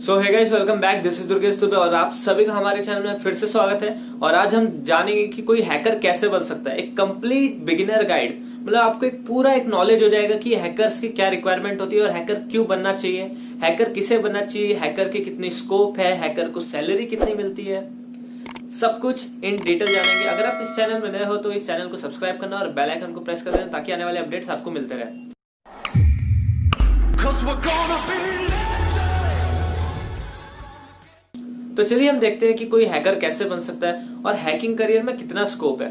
So hey guys, welcome back. This is Durgesh Dubey और आप सभी का हमारे चैनल में फिर से स्वागत है। और आज हम जानेंगे कि कोई हैकर कैसे बन सकता है। एक कंप्लीट बिगिनर गाइड, मतलब आपको एक पूरा नॉलेज हो जाएगा कि हैकर्स की क्या रिक्वायरमेंट होती है और हैकर क्यों बनना चाहिए, हैकर किसे बनना चाहिए, हैकर की कितनी स्कोप है, हैकर को सैलरी कितनी मिलती है, सब कुछ इन डिटेल जानेंगे। अगर आप इस चैनल में नए हो तो इस चैनल को सब्सक्राइब करना और बेल आइकन को प्रेस कर देना ताकि आने वाले अपडेट्स आपको मिलते रहे। तो चलिए हम देखते हैं कि कोई हैकर कैसे बन सकता है और हैकिंग करियर में कितना स्कोप है।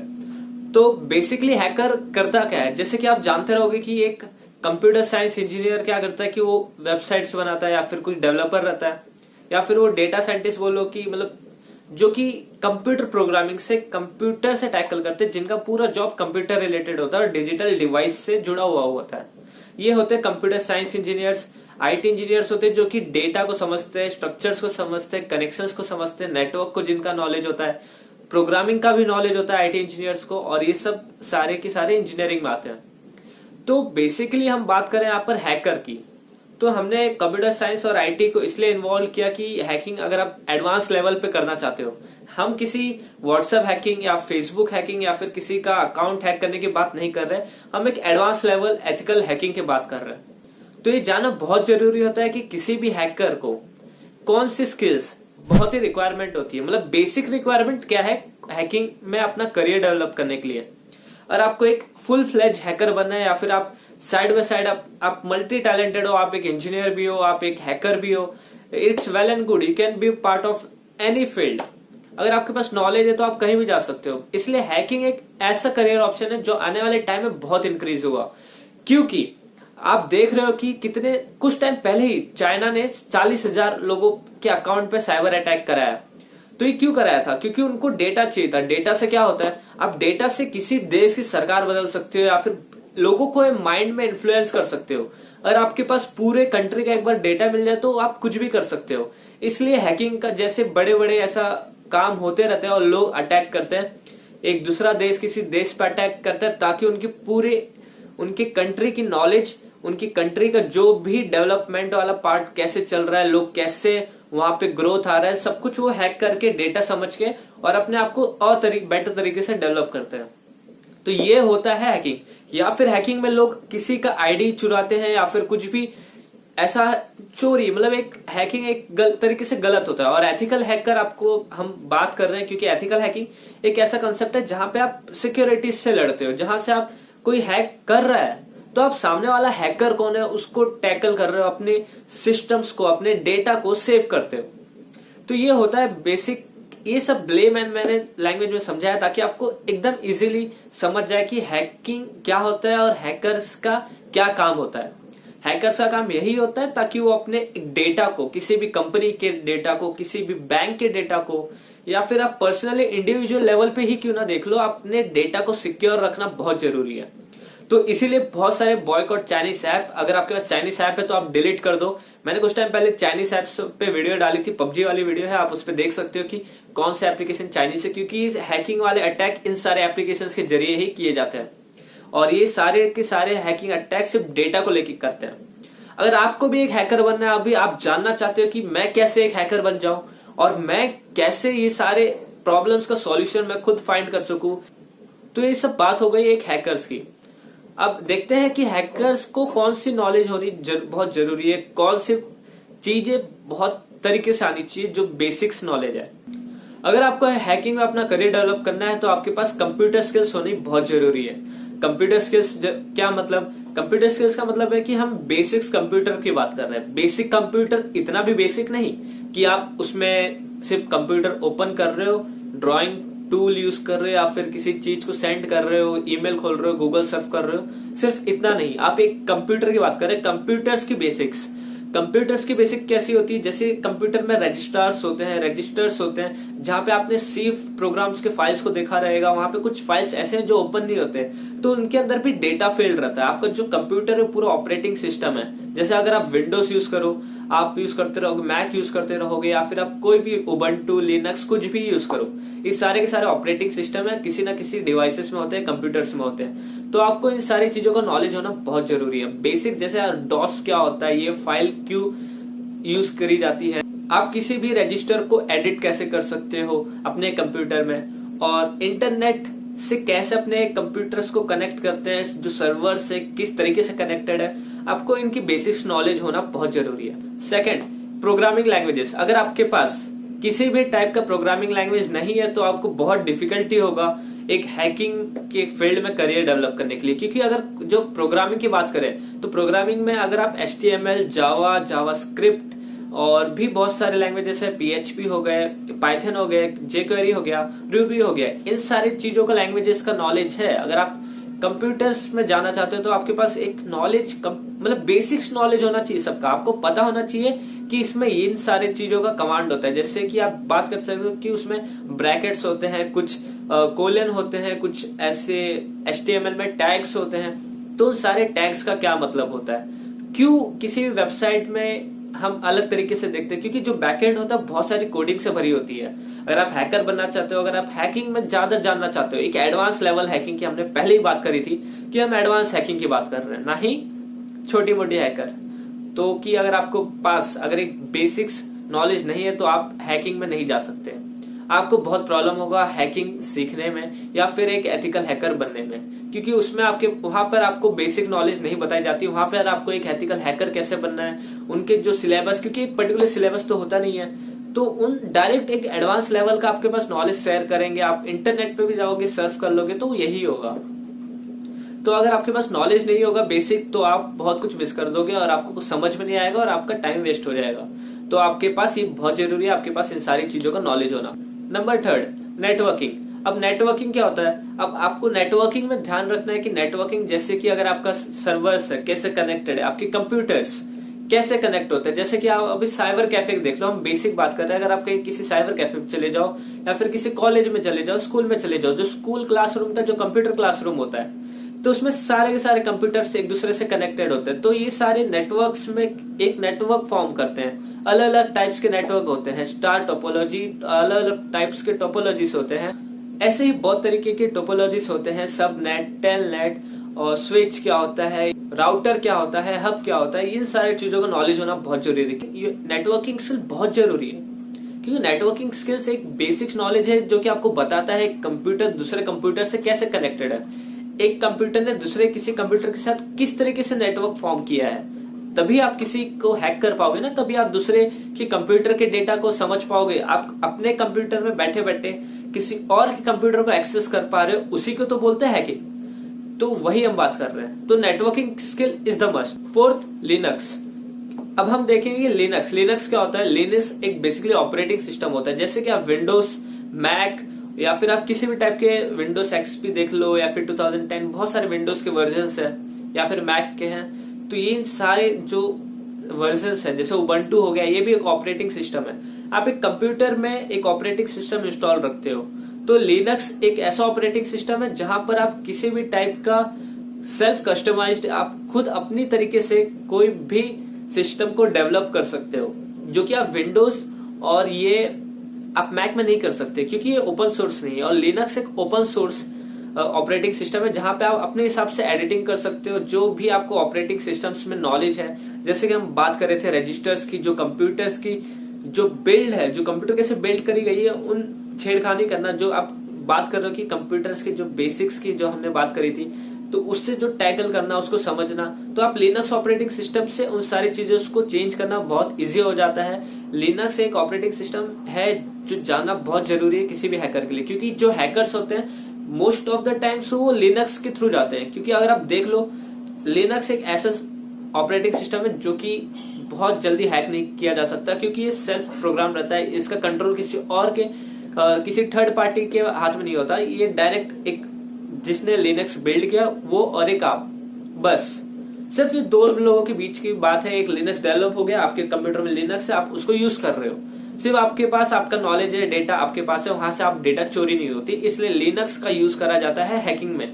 तो बेसिकली हैकर करता क्या है, जैसे कि आप जानते रहोगे कि एक कंप्यूटर साइंस इंजीनियर क्या करता है कि वो वेबसाइट्स बनाता है या फिर कुछ डेवलपर रहता है या फिर वो डेटा साइंटिस्ट बोलो कि मतलब जो कि कंप्यूटर प्रोग्रामिंग से कंप्यूटर से टैकल करते हैं, जिनका पूरा जॉब कंप्यूटर रिलेटेड होता है और डिजिटल डिवाइस से जुड़ा हुआ होता है। ये होते हैं computer science engineers. IT engineers होते हैं जो कि डेटा को समझते हैं, स्ट्रक्चर्स को समझते हैं, कनेक्शंस को समझते हैं, नेटवर्क को जिनका नॉलेज होता है, प्रोग्रामिंग का भी नॉलेज होता है आईटी इंजीनियर्स को, और ये सब सारे के सारे इंजीनियरिंग में आते हैं। तो बेसिकली हम बात करें यहाँ पर हैकर की, तो हमने कंप्यूटर साइंस और आईटी को इसलिए इन्वॉल्व किया कि हैकिंग अगर आप एडवांस लेवल पे करना चाहते हो, हम किसी व्हाट्सएप हैकिंग या फेसबुक हैकिंग या फिर किसी का अकाउंट हैक करने की बात नहीं कर रहे, हम एक एडवांस लेवल एथिकल हैकिंग की बात कर रहे हैं। तो ये जानना बहुत जरूरी होता है कि किसी भी हैकर को कौन सी स्किल्स बहुत ही रिक्वायरमेंट होती है, मतलब बेसिक रिक्वायरमेंट क्या है हैकिंग में अपना करियर डेवलप करने के लिए। और आपको एक फुल फ्लेज हैकर बनना है या फिर आप साइड बाय साइड आप मल्टी टैलेंटेड हो, आप एक इंजीनियर भी हो, आप एक हैकर भी हो, it's well and good, you can be part of any field. अगर आपके पास नॉलेज है तो आप कहीं भी जा सकते हो। इसलिए हैकिंग एक ऐसा करियर ऑप्शन है जो आने वाले टाइम में बहुत इंक्रीज होगा, क्योंकि आप देख रहे हो कि कितने कुछ टाइम पहले ही चाइना ने 40,000 लोगों के अकाउंट पे साइबर अटैक कराया। तो ये क्यों कराया था? क्योंकि उनको डेटा चाहिए था। डेटा से क्या होता है, आप डेटा से किसी देश की सरकार बदल सकते हो या फिर लोगों को माइंड में इन्फ्लुएंस कर सकते हो। अगर आपके पास पूरे कंट्री का एक बार डेटा मिल जाए तो आप कुछ भी कर सकते हो। इसलिए हैकिंग का जैसे बड़े बड़े ऐसा काम होते रहते हैं और लोग अटैक करते हैं, एक दूसरा देश किसी देश पर अटैक करता है ताकि उनकी कंट्री की नॉलेज, उनकी कंट्री का जो भी डेवलपमेंट वाला पार्ट कैसे चल रहा है, लोग कैसे वहां पे ग्रोथ आ रहा है, सब कुछ वो हैक करके डेटा समझ के और अपने आप को और बेटर तरीके से डेवलप करते हैं। तो ये होता है हैकिंग। या फिर हैकिंग में लोग किसी का आईडी चुराते हैं या फिर कुछ भी ऐसा चोरी, मतलब एक हैकिंग एक तरीके से गलत होता है। और एथिकल हैकर आपको हम बात कर रहे हैं क्योंकि एथिकल हैकिंग एक ऐसा कंसेप्ट है जहां पे आप सिक्योरिटी से लड़ते हो, जहां से आप कोई हैक कर रहा है तो आप सामने वाला हैकर कौन है उसको टैकल कर रहे हो, अपने सिस्टम्स को, अपने डेटा को सेव करते हो। तो ये होता है बेसिक। ये सब ब्लेम एंड मैंने लैंग्वेज में समझाया ताकि आपको एकदम इजीली समझ जाए कि हैकिंग क्या होता है और हैकर्स का क्या काम होता है। हैकर्स का काम यही होता है ताकि वो अपने डेटा को, किसी भी कंपनी के डेटा को, किसी भी बैंक के डेटा को, या फिर आप पर्सनली इंडिविजुअल लेवल पे ही क्यों ना देख लो, अपने डेटा को सिक्योर रखना बहुत जरूरी है। तो इसीलिए बहुत सारे बॉयकॉट चाइनीज ऐप, अगर आपके पास चाइनीज ऐप है तो आप डिलीट कर दो। मैंने कुछ टाइम पहले चाइनीज ऐप्स पे वीडियो डाली थी, पबजी वाली वीडियो है, आप उस पर देख सकते हो कि कौन से एप्लीकेशन चाइनीज है, क्योंकि हैकिंग वाले अटैक इन सारे एप्लीकेशन के जरिए ही किए जाते हैं। और ये सारे के सारे हैकिंग अटैक सिर्फ डेटा को लेकर करते हैं। अगर आपको भी एक हैकर बनना है, अभी आप जानना चाहते हो कि मैं कैसे एक हैकर बन जाऊं और मैं कैसे ये सारे प्रॉब्लम्स का सॉल्यूशन मैं खुद फाइंड कर सकूं, तो ये सब बात हो गई एक हैकर्स की। अब देखते हैं कि हैकर्स को कौन सी नॉलेज होनी बहुत जरूरी है, कौन सी चीजें बहुत तरीके से आनी चाहिए जो बेसिक्स नॉलेज है। अगर आपको हैकिंग में अपना करियर डेवलप करना है तो आपके पास कंप्यूटर स्किल्स होनी बहुत जरूरी है। कंप्यूटर स्किल्स क्या मतलब? कंप्यूटर स्किल्स का मतलब है कि हम बेसिक्स कंप्यूटर की बात कर रहे हैं। बेसिक कंप्यूटर इतना भी बेसिक नहीं कि आप उसमें सिर्फ कंप्यूटर ओपन कर रहे हो, ड्राइंग टूल यूज कर रहे हो या फिर किसी चीज को सेंड कर रहे हो, ईमेल खोल रहे हो, गूगल सर्फ कर रहे हो, सिर्फ इतना नहीं। आप एक कंप्यूटर की बात कर रहे हैं, कंप्यूटर्स की बेसिक्स। कंप्यूटर्स की बेसिक कैसी होती है? जैसे कंप्यूटर में रजिस्टर्स होते हैं जहां पे आपने सी प्रोग्राम्स के फाइल्स को देखा रहेगा, वहां पे कुछ फाइल्स ऐसे हैं जो ओपन नहीं होते, तो उनके अंदर भी डेटा फील्ड रहता है। आपका जो कंप्यूटर है पूरा ऑपरेटिंग सिस्टम है। जैसे अगर आप विंडोज यूज करो, आप यूज करते रहोगे, मैक यूज करते रहोगे, या फिर आप कोई भी उबंटू, लिनक्स कुछ भी यूज करो, इस सारे के सारे ऑपरेटिंग सिस्टम है, किसी ना किसी डिवाइसेस में होते हैं, कंप्यूटर्स में होते हैं। तो आपको इन सारी चीजों का नॉलेज होना बहुत जरूरी है। बेसिक जैसे डॉस क्या होता है, ये फाइल क्यों यूज करी जाती है, आप किसी भी रजिस्टर को एडिट कैसे कर सकते हो अपने कंप्यूटर में, और इंटरनेट से कैसे अपने कंप्यूटर्स को कनेक्ट करते हैं, जो सर्वर से किस तरीके से कनेक्टेड है, आपको इनकी बेसिक्स नॉलेज होना बहुत जरूरी है। Second, programming languages. अगर आपके पास किसी भी टाइप का प्रोग्रामिंग लैंग्वेज नहीं है तो आपको बहुत डिफिकल्टी होगा एक हैकिंग के फील्ड में करियर डेवलप करने के लिए, क्योंकि अगर जो प्रोग्रामिंग की बात करें तो प्रोग्रामिंग में अगर आप HTML, जावा, जावास्क्रिप्ट और भी बहुत सारे लैंग्वेजेस है, PHP हो गए, पाइथन हो गए, jQuery हो गया, रूबी हो गया, इन सारी चीजों का लैंग्वेजेस का नॉलेज है। अगर आप कंप्यूटर्स में जाना चाहते हो तो आपके पास एक नॉलेज मतलब बेसिक्स नॉलेज होना चाहिए सबका। आपको पता होना चाहिए कि इसमें इन सारी चीजों का कमांड होता है। जैसे कि आप बात कर सकते हो कि उसमें ब्रैकेट्स होते हैं, कुछ कोलन होते हैं, कुछ ऐसे HTML में टैग्स होते हैं। तो सारे टैग्स का क्या मतलब होता है, क्यों किसी भी वेबसाइट में हम अलग तरीके से देखते हैं, क्योंकि जो बैकएंड होता है बहुत सारी कोडिंग से भरी होती है। अगर आप हैकर बनना चाहते हो, अगर आप हैकिंग में ज्यादा जानना चाहते हो, एक एडवांस लेवल हैकिंग की हमने पहले ही बात करी थी कि हम एडवांस हैकिंग की बात कर रहे हैं, ना ही छोटी मोटी हैकर। तो कि अगर आपको पास अगर एक बेसिक्स नॉलेज नहीं है तो आप हैकिंग में नहीं जा सकते। आपको बहुत प्रॉब्लम होगा हैकिंग सीखने में या फिर एक एथिकल हैकर बनने में, क्योंकि उसमें आपके वहां पर आपको बेसिक नॉलेज नहीं बताई जाती। वहां पर आपको एक एथिकल हैकर कैसे बनना है, उनके जो सिलेबस, क्योंकि एक पर्टिकुलर सिलेबस तो होता नहीं है, तो उन डायरेक्ट एक एडवांस लेवल का आपके पास नॉलेज शेयर करेंगे। आप इंटरनेट पे भी जाओगे, सर्च कर लोगे तो यही होगा। तो अगर आपके पास नॉलेज नहीं होगा बेसिक तो आप बहुत कुछ मिस कर दोगे और आपको कुछ समझ में नहीं आएगा और आपका टाइम वेस्ट हो जाएगा। तो आपके पास ये बहुत जरूरी है, आपके पास इन सारी चीजों का नॉलेज होना। Number third, networking. अब नेटवर्किंग क्या होता है, अब आपको नेटवर्किंग में ध्यान रखना है कि नेटवर्किंग जैसे कि अगर आपका सर्वर्स है कैसे कनेक्टेड है, आपके कंप्यूटर्स कैसे कनेक्ट होते हैं। जैसे कि आप अभी साइबर कैफे देख लो, हम बेसिक बात कर रहे हैं। अगर आप कहीं किसी साइबर कैफे में चले जाओ या फिर किसी कॉलेज में चले जाओ, स्कूल में चले जाओ, जो स्कूल क्लासरूम का जो कंप्यूटर क्लासरूम होता है, तो उसमें सारे के सारे कंप्यूटर्स एक दूसरे से कनेक्टेड होते हैं। तो ये सारे नेटवर्क्स में एक नेटवर्क फॉर्म करते हैं। अलग अलग टाइप्स के नेटवर्क होते हैं, स्टार टोपोलॉजी, अलग अलग टाइप्स के टोपोलॉजीज होते हैं। ऐसे ही बहुत तरीके के टोपोलॉजीज होते हैं, सब नेट, टेलनेट, और स्विच क्या होता है, राउटर क्या होता है, हब क्या होता है। इन सारी चीजों का नॉलेज होना बहुत जरूरी है। ये नेटवर्किंग स्किल बहुत जरूरी है, क्योंकि नेटवर्किंग स्किल्स एक बेसिक नॉलेज है जो कि आपको बताता है कंप्यूटर दूसरे कंप्यूटर से कैसे कनेक्टेड है, एक कंप्यूटर ने दूसरे किसी कंप्यूटर के साथ किस तरीके से नेटवर्क फॉर्म किया है। तभी आप किसी को हैक कर पाओगे ना, तभी आप दूसरे के कंप्यूटर के डेटा को समझ पाओगे। आप अपने कंप्यूटर में बैठे बैठे किसी और के कंप्यूटर को एक्सेस कर पा रहे हो, उसी को तो बोलते हैं हैकिंग। तो वही हम बात कर रहे हैं। तो networking skill is the must. Fourth, Linux. अब हम देखेंगे लिनक्स। लिनक्स क्या होता है, लिनक्स एक बेसिकली ऑपरेटिंग सिस्टम होता है। जैसे कि आप विंडोज, मैक या फिर आप किसी भी टाइप के विंडोज XP देख लो, या फिर 2010 बहुत सारे विंडोज के वर्जन्स है, या फिर मैक के हैं। तो ये सारे जो वर्जन्स है, जैसे उबंटू हो गया, ये भी एक ऑपरेटिंग सिस्टम है। आप एक कंप्यूटर में एक ऑपरेटिंग सिस्टम इंस्टॉल रखते हो, तो लिनक्स एक ऐसा ऑपरेटिंग सिस्टम है जहां पर आप किसी भी टाइप का सेल्फ कस्टमाइज्ड, आप खुद अपनी तरीके से कोई भी सिस्टम को डेवलप कर सकते हो, जो कि आप विंडोज और ये आप मैक में नहीं कर सकते, क्योंकि ये ओपन सोर्स नहीं है। और लिनक्स एक ओपन सोर्स ऑपरेटिंग सिस्टम है जहां पे आप अपने हिसाब से एडिटिंग कर सकते हो, जो भी आपको ऑपरेटिंग सिस्टम्स में नॉलेज है। जैसे कि हम बात कर रहे थे रजिस्टर्स की, जो कंप्यूटर्स की जो बिल्ड है, जो कंप्यूटर कैसे बिल्ड करी गई है, उन छेड़खानी करना। जो आप बात कर रहे हो कि कंप्यूटर्स की जो बेसिक्स की जो हमने बात करी थी, तो उससे जो टैकल करना, उसको समझना, तो आप लिनक्स ऑपरेटिंग सिस्टम से उन सारी चीजों को चेंज करना बहुत इजी हो जाता है। लिनक्स एक ऑपरेटिंग सिस्टम है जो जानना बहुत जरूरी है किसी भी हैकर के लिए, क्योंकि जो हैकर्स होते हैं मोस्ट ऑफ द टाइम्स वो लिनक्स के थ्रू जाते हैं। क्योंकि अगर आप देख लो, लिनक्स एक ऐसा ऑपरेटिंग सिस्टम है जो कि बहुत जल्दी हैक नहीं किया जा सकता, क्योंकि ये सेल्फ प्रोग्राम रहता है। इसका कंट्रोल किसी और के किसी थर्ड पार्टी के हाथ में नहीं होता। ये डायरेक्ट एक जिसने लिनक्स बिल्ड किया वो और एक आप, बस सिर्फ ये दो लोगों के बीच की बात है। एक लिनक्स डेवलप हो गया, आपके कंप्यूटर में लिनक्स है, आप उसको यूज कर रहे हो, सिर्फ आपके पास आपका नॉलेज है, डेटा आपके पास है, वहां से आप डेटा चोरी नहीं होती, इसलिए लिनक्स का यूज करा जाता है हैकिंग में।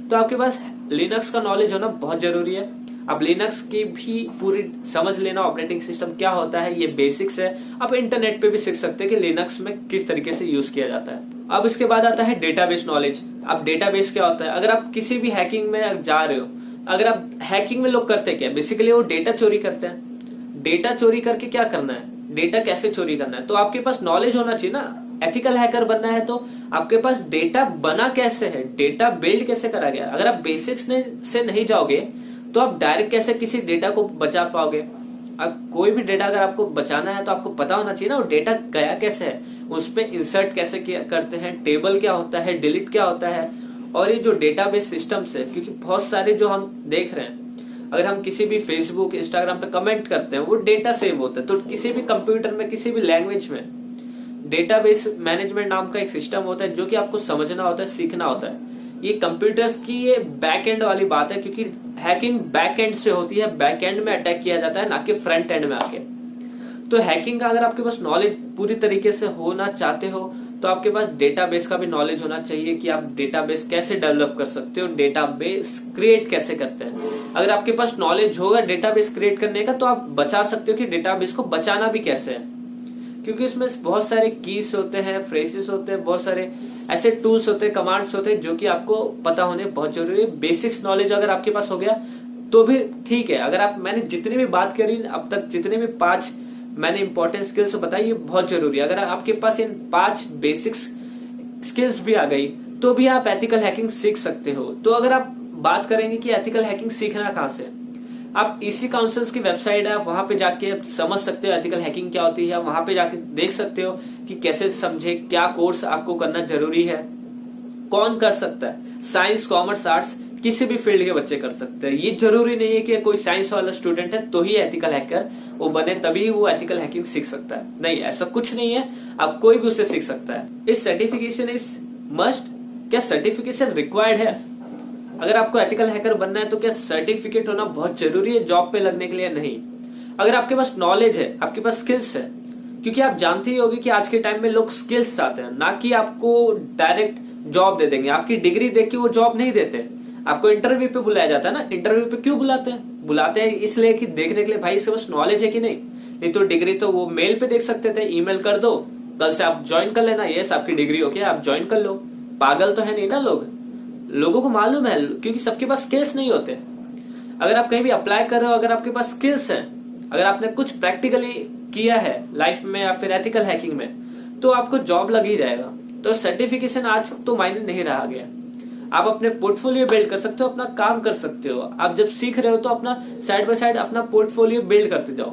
तो आपके पास लिनक्स का नॉलेज होना बहुत जरूरी है। आप लिनक्स की भी पूरी समझ लेना, ऑपरेटिंग सिस्टम क्या होता है, ये बेसिक्स है। आप इंटरनेट पे भी सीख सकते हैं कि लिनक्स में किस तरीके से यूज किया जाता है। अब इसके बाद आता है डेटाबेस नॉलेज। अब डेटाबेस क्या होता है, अगर आप किसी भी हैकिंग में जा रहे हो, अगर आप हैकिंग में लोग करते क्या, बेसिकली वो डेटा चोरी करते हैं। डेटा चोरी करके क्या करना है, डेटा कैसे चोरी करना है, तो आपके पास नॉलेज होना चाहिए ना। एथिकल हैकर बनना है तो आपके पास डेटा बना कैसे है, डेटा बिल्ड कैसे करा गया। अगर आप बेसिक्स से नहीं जाओगे तो आप डायरेक्ट कैसे किसी डेटा को बचा पाओगे। अब कोई भी डेटा अगर आपको बचाना है तो आपको पता होना चाहिए ना वो डेटा गया कैसे है, उस पर इंसर्ट कैसे करते हैं, टेबल क्या होता है, डिलीट क्या होता है। और ये जो डेटाबेस सिस्टम्स है, क्योंकि बहुत सारे जो हम देख रहे हैं, अगर हम किसी भी फेसबुक इंस्टाग्राम पे कमेंट करते हैं वो डेटा सेव होता है। तो किसी भी कंप्यूटर में किसी भी लैंग्वेज में डेटाबेस मैनेजमेंट नाम का एक सिस्टम होता है जो कि आपको समझना होता है, सीखना होता है। ये कंप्यूटर्स की ये बैक एंड वाली बात है, क्योंकि हैकिंग बैक एंड से होती है, बैक एंड में अटैक किया जाता है, ना कि फ्रंट एंड में आके। तो हैकिंग का अगर आपके पास नॉलेज पूरी तरीके से होना चाहते हो तो आपके पास डेटाबेस का भी नॉलेज होना चाहिए कि आप डेटाबेस कैसे डेवलप कर सकते हो, डेटाबेस क्रिएट कैसे करते हैं। अगर आपके पास नॉलेज होगा डेटाबेस क्रिएट करने का तो आप बचा सकते हो कि डेटाबेस को बचाना भी कैसे है, क्योंकि उसमें बहुत सारे कीज होते हैं, फ्रेजेस होते हैं, बहुत सारे ऐसे टूल्स होते हैं, कमांड्स होते हैं जो कि आपको पता होने बहुत जरूरी है। बेसिक्स नॉलेज अगर आपके पास हो गया तो भी ठीक है। अगर आप मैंने जितनी भी बात करी अब तक, जितने भी 5 मैंने इंपॉर्टेंट स्किल्स बताई, ये बहुत जरूरी है। अगर आपके पास इन 5 बेसिक्स स्किल्स भी आ गई तो भी आप एथिकल हैकिंग सीख सकते हो। तो अगर आप बात करेंगे कि एथिकल हैकिंग सीखना कहाँ से, आप इसी काउंसिल्स की वेबसाइट है, आप वहां पे जाके समझ सकते हो एथिकल हैकिंग क्या होती है। वहां पे जाके देख सकते हो कि कैसे समझे, क्या कोर्स आपको करना जरूरी है, कौन कर सकता है। साइंस, कॉमर्स, आर्ट्स, किसी भी फील्ड के बच्चे कर सकते हैं। ये जरूरी नहीं है कि कोई साइंस वाला स्टूडेंट है तो ही एथिकल हैकर वो बने, तभी वो एथिकल हैकिंग सीख सकता है। नहीं, ऐसा कुछ नहीं है, आप कोई भी उसे सीख सकता है। इस सर्टिफिकेशन इज मस्ट, क्या सर्टिफिकेशन रिक्वायर्ड है? अगर आपको एथिकल हैकर बनना है तो क्या सर्टिफिकेट होना बहुत जरूरी है जॉब पे लगने के लिए? नहीं। अगर आपके पास नॉलेज है, आपके पास स्किल्स है, क्योंकि आप जानते ही होंगे कि आज के टाइम में लोग स्किल्स चाहते हैं, ना कि आपको डायरेक्ट जॉब दे देंगे। आपकी डिग्री देख के वो जॉब नहीं देते, आपको इंटरव्यू पे बुलाया जाता है ना। इंटरव्यू पे क्यों बुलाते हैं? बुलाते हैं इसलिए कि देखने के लिए भाई इसके पास नॉलेज है कि नहीं तो डिग्री तो वो मेल पे देख सकते थे, ईमेल कर दो, कल से आप ज्वाइन कर लेना, यस आपकी डिग्री हो गया, आप ज्वाइन कर लो। पागल तो है नहीं ना लोग, लोगों को मालूम है, क्योंकि सबके पास स्किल्स नहीं होते। अगर आप कहीं भी अप्लाई कर रहे हो, अगर आपके पास स्किल्स हैं, अगर आपने कुछ प्रैक्टिकली किया है लाइफ में या फिर एथिकल हैकिंग में, तो आपको जॉब लग ही जाएगा। तो सर्टिफिकेशन आज तो मायने नहीं रहा गया। आप अपने पोर्टफोलियो बिल्ड कर सकते हो, अपना काम कर सकते हो। आप जब सीख रहे हो तो अपना साइड बाय साइड अपना पोर्टफोलियो बिल्ड करते जाओ।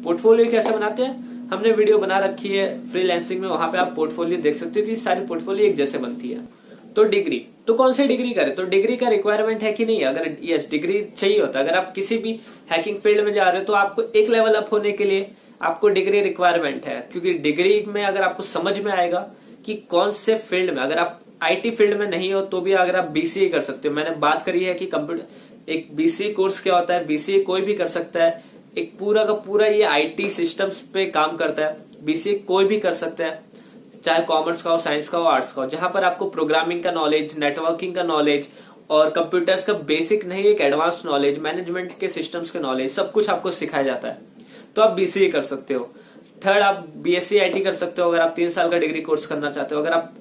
पोर्टफोलियो कैसे बनाते हैं, हमने वीडियो बना रखी है फ्रीलांसिंग में, वहां पे आप पोर्टफोलियो देख सकते हो कि सारी पोर्टफोलियो एक जैसे बनती है। तो डिग्री, तो कौन सी डिग्री करे, तो डिग्री का रिक्वायरमेंट है कि नहीं? अगर यस डिग्री चाहिए होता है, अगर आप किसी भी हैकिंग फील्ड में जा रहे हो तो आपको एक लेवल अप होने के लिए आपको डिग्री रिक्वायरमेंट है। क्योंकि डिग्री में अगर आपको समझ में आएगा कि कौन से फील्ड में, अगर आप आईटी फील्ड में नहीं हो तो भी अगर आप बीसीए कर सकते हो। मैंने बात करी है कि कंप्यूटर एक बीसीए कोर्स क्या होता है, बीसीए कोई भी कर सकता है। एक पूरा का पूरा ये आईटी सिस्टम्स पे काम करता है। बीसीए कोई भी कर सकता है, चाहे कॉमर्स का हो, साइंस का हो, आर्ट्स का हो, जहां पर आपको प्रोग्रामिंग का नॉलेज, नेटवर्किंग का नॉलेज और कंप्यूटर्स का बेसिक नहीं एक एडवांस नॉलेज, मैनेजमेंट के सिस्टम्स का नॉलेज, सब कुछ आपको सिखाया जाता है। तो आप बीसीए कर सकते हो। थर्ड, आप बीएससी आईटी कर सकते हो अगर आप 3 साल का डिग्री कोर्स करना चाहते हो। अगर आप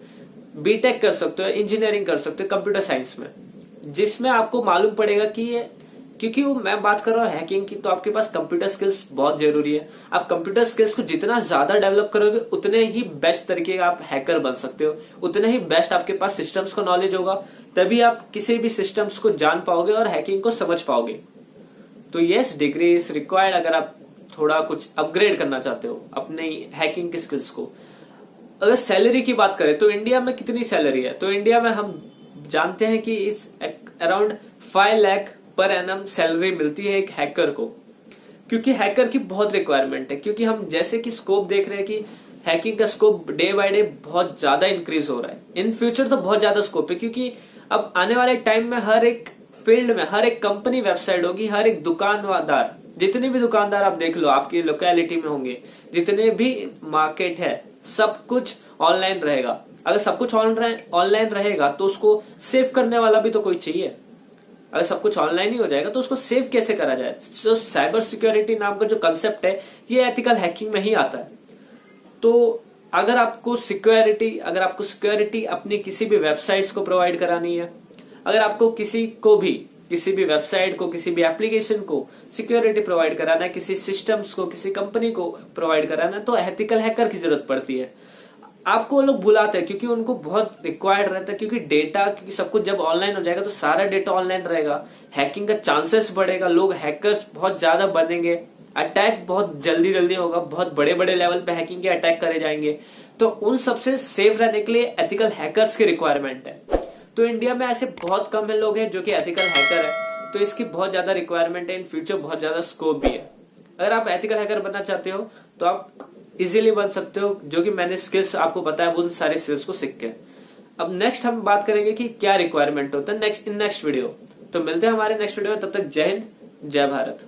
बीटेक कर सकते हो, इंजीनियरिंग कर सकते हो कंप्यूटर साइंस में, जिसमें आपको मालूम पड़ेगा कि ये, क्योंकि वो मैं बात कर रहा हूँ हैकिंग की, तो आपके पास कंप्यूटर स्किल्स बहुत जरूरी है। आप कंप्यूटर स्किल्स को जितना ज्यादा डेवलप करोगे उतने ही बेस्ट तरीके का आप हैकर बन सकते हो, उतने ही बेस्ट आपके पास सिस्टम्स का नॉलेज होगा, तभी आप किसी भी सिस्टम्स को जान पाओगे और हैकिंग को समझ पाओगे। तो यस, डिग्री इज रिक्वायर्ड अगर आप थोड़ा कुछ अपग्रेड करना चाहते हो अपनी हैकिंग की स्किल्स को। अगर सैलरी की बात करें तो इंडिया में कितनी सैलरी है, तो इंडिया में हम जानते हैं कि इस around 5 lakh per annum salary मिलती है एक हैकर को, क्योंकि हैकर की बहुत रिक्वायरमेंट है। क्योंकि हम जैसे कि स्कोप देख रहे हैं कि हैकिंग का स्कोप डे बाय डे बहुत ज्यादा इंक्रीज हो रहा है। इन फ्यूचर तो बहुत ज्यादा स्कोप है, क्योंकि अब आने वाले टाइम में हर एक फील्ड में हर एक कंपनी वेबसाइट होगी, हर एक दुकानदार, जितने भी दुकानदार आप देख लो आपकी लोकेलिटी में होंगे, जितने भी मार्केट है, सब कुछ ऑनलाइन रहेगा। अगर सब कुछ ऑनलाइन रहेगा तो उसको सेव करने वाला भी तो कोई चाहिए। अगर सब कुछ ऑनलाइन ही हो जाएगा तो उसको सेव कैसे करा जाए? तो साइबर सिक्योरिटी नाम का जो कंसेप्ट है ये एथिकल हैकिंग में ही आता है। तो अगर आपको सिक्योरिटी अपनी किसी भी वेबसाइट्स को प्रोवाइड करानी है, अगर आपको किसी को भी किसी भी वेबसाइट को, किसी भी एप्लीकेशन को सिक्योरिटी प्रोवाइड कराना है, किसी सिस्टम्स को, किसी कंपनी को प्रोवाइड कराना है, तो एथिकल हैकर की जरूरत पड़ती है। आपको वो लोग बुलाते हैं क्योंकि उनको बहुत रिक्वायर्ड रहता है, क्योंकि डेटा, क्योंकि सब कुछ जब ऑनलाइन हो जाएगा तो सारा डेटा ऑनलाइन रहेगा, हैकिंग का चांसेस बढ़ेगा, लोग हैकर्स बहुत ज्यादा बनेंगे, अटैक बहुत जल्दी जल्दी होगा, बहुत बड़े बड़े लेवल पे हैकिंग के अटैक करे जाएंगे। तो उन सबसे सेफ रहने के लिए एथिकल हैकर्स की रिक्वायरमेंट है। तो इंडिया में ऐसे बहुत कम है लोग हैं जो कि एथिकल हैकर है, तो इसकी बहुत ज्यादा रिक्वायरमेंट है, इन फ्यूचर बहुत ज्यादा स्कोप भी है। अगर आप एथिकल हैकर बनना चाहते हो तो आप इजीली बन सकते हो, जो कि मैंने स्किल्स आपको बताया वो सारे स्किल्स को सीख के। अब नेक्स्ट हम बात करेंगे कि क्या रिक्वायरमेंट होता है नेक्स्ट वीडियो। तो मिलते हैं हमारे नेक्स्ट वीडियो में, तब तक जय हिंद, जय भारत।